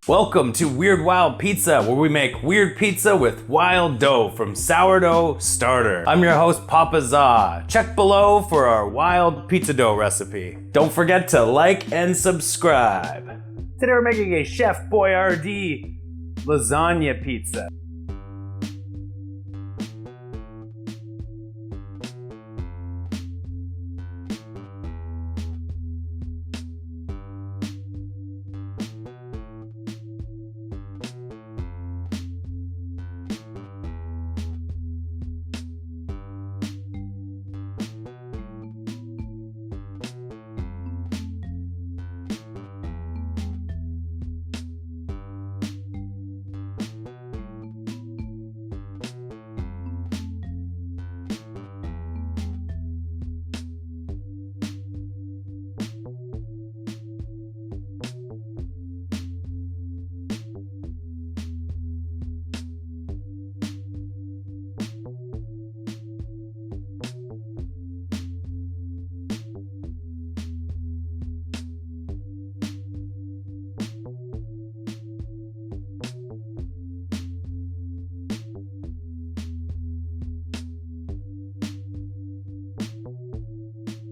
Welcome to Weird Wild Pizza, where we make weird pizza with wild dough from Sourdough Starter. I'm your host, Papa Za. Check below for our wild pizza dough recipe. Don't forget to like and subscribe. Today we're making a Chef Boyardee lasagna pizza.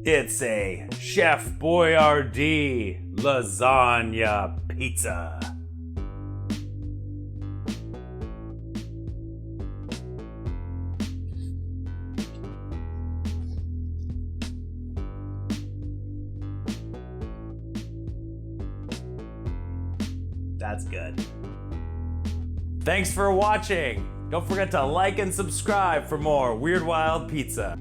It's a Chef Boyardee lasagna pizza. That's good. Thanks for watching. Don't forget to like and subscribe for more Weird Wild Pizza.